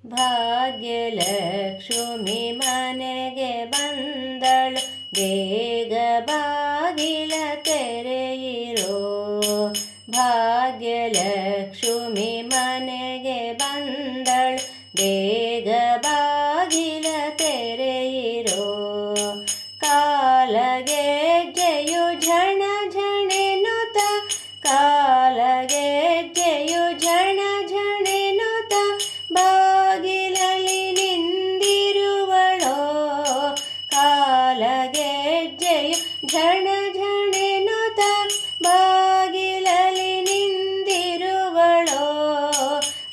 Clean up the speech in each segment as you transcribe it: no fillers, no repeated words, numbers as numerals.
ಭಾಗ್ಯಲಕ್ಷ್ಮಿ ಮನೆಗೆ ಬಂದಳು, ಬೇಗ ಬಾಗಿಲ ತೆರೆಯಿರೋ. ಭಾಗ್ಯಲಕ್ಷ್ಮಿ ಮನೆಗೆ ಬಂದಳು, ಬೇಗ ಬಾಗಿಲ ತೆರೆಯಿರೋ. ಕಾಲಗೆಜ್ಜೆಯು ಝಣ ಝಣೆನುತ, ಕಾಲಗೆಜ್ಜೆಯು ಝಣ ಝಣೆನುತ, ಬಾಗಿಲಲ್ಲಿ ನಿಂದಿರುವಳೋ. ಕಾಲಗೆಜ್ಜೆಯು ಝಣ ಝಣೆನುತ, ಬಾಗಿಲಲ್ಲಿ ನಿಂದಿರುವಳೋ.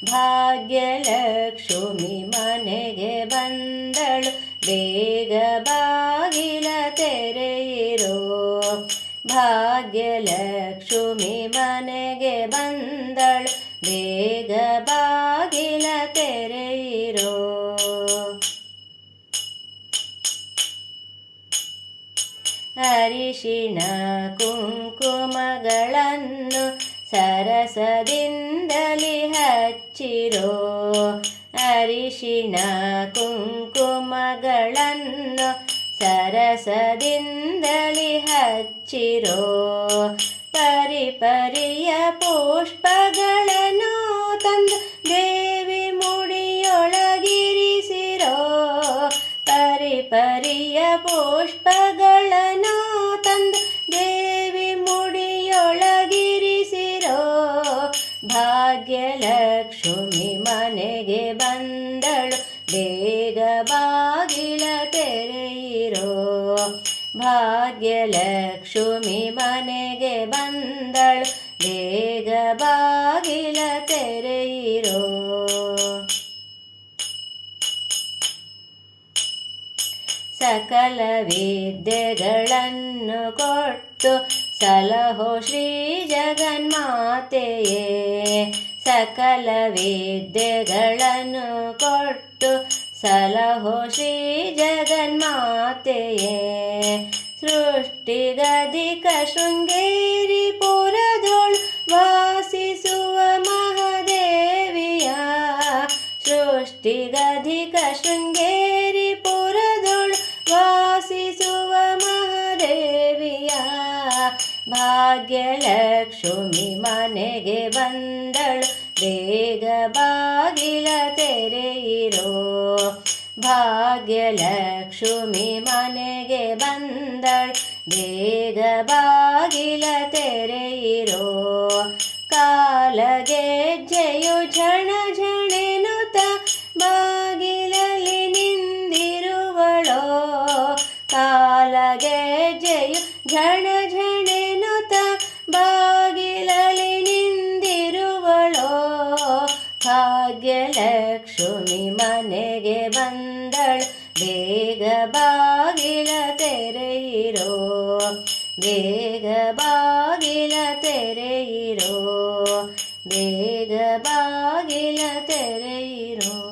ಭಾಗ್ಯಲಕ್ಷ್ಮಿ ಮನೆಗೆ ಬಂದಳು, ಬೇಗ ಬಾಗಿಲ ತೆರೆಯಿರೋ. ಭಾಗ್ಯಲಕ್ಷ್ಮಿ ಮನೆಗೆ ಬಂದಳು, ಬೇಗ ಬಾಗಿಲ ತೆರೆಯಿರೋ. ಅರಿಶಿಣ ಕುಂಕುಮಗಳನ್ನು ಸರಸದಿಂದಲಿ ಹಚ್ಚಿರೋ. ಅರಿಶಿಣ ಕುಂಕುಮಗಳನ್ನು ಸರಸದಿಂದಲಿ ಹಚ್ಚಿರೋ. ಪರಿಪರಿಯ ಪುಷ್ಪಗಳನ್ನು ತಂದು ದೇವಿ ಮುಡಿಯೊಳಗಿರಿಸಿರೋ. ಪರಿಪರಿಯ ಪುಷ್ಪಗಳನ್ನು ತಂದು ದೇವಿ ಮುಡಿಯೊಳಗಿರಿಸಿರೋ. ಭಾಗ್ಯಲಕ್ಷ್ಮಿ ಮನೆಗೆ ಬಂದಳು, ಬೇಗ ಬಾಗಿಲ ತೆರೆಯಿರೋ. ಭಾಗ್ಯಲಕ್ಷ್ಮಿ ಮನೆಗೆ ಬಂದಳು, ಬೇಗ ಬಾಗಿಲ ತೆರೆಯಿರೋ. ಸಕಲ ವಿದ್ಯೆಗಳನ್ನು ಕೊಟ್ಟು ಸಲಹೋ ಶ್ರೀ ಜಗನ್ಮಾತೆಯೇ. ಸಕಲ ವಿದ್ಯೆಗಳನ್ನು ಕೊಟ್ಟು ಸಲಹೋ ಶ್ರೀ ಜಗನ್ಮಾತೆಯೇ. ಸೃಷ್ಟಿಗಧಿಕ ಶೃಂಗೇರಿ ಪುರದೊಳು ವಾಸಿಸುವ ಮಹಾದೇವಿಯ. ಸೃಷ್ಟಿಗಧಿಕ ಶೃಂಗೇರಿ ಪುರದೊಳು ವಾಸಿಸುವ ಮಹಾದೇವಿಯ. ಭಾಗ್ಯಲಕ್ಷ್ಮಿ ಮನೆಗೆ ಬಂದಳು, ಬೇಗ ಬಾಗಿಲ ತೆರೆಯಿರೋ. ಭಾಗ್ಯಲಕ್ಷ್ಮಿ ಮನೆಗೆ ಬಂದಳು, ಬೇಗ ಬಾಗಿಲ ತೆರೆಯಿರೋ. ಕಾಲಗೆಜ್ಜೆಯು ಝಣ ಝಣೆನುತ, ಬಾಗಿಲಲ್ಲಿ ನಿಂದಿರುವಳೋ. ಕಾಲಗೆಜ್ಜೆಯು ಝಣ ಝಣೆನುತ, ಬಾಗಿಲಲ್ಲಿ ನಿಂದಿರುವಳೋ. ಭಾಗ್ಯಲಕ್ಷ್ಮಿ ಮನೆಗೆ ಬಂದಳು, ಬೇಗ ಬಾಗಿಲ ತೆರೆಯಿರೋ. ಬೇಗ ಬಾಗಿಲ ತೆರೆಯಿರೋ. ಬೇಗ ಬಾಗಿಲ ತೆರೆಯಿರೋ.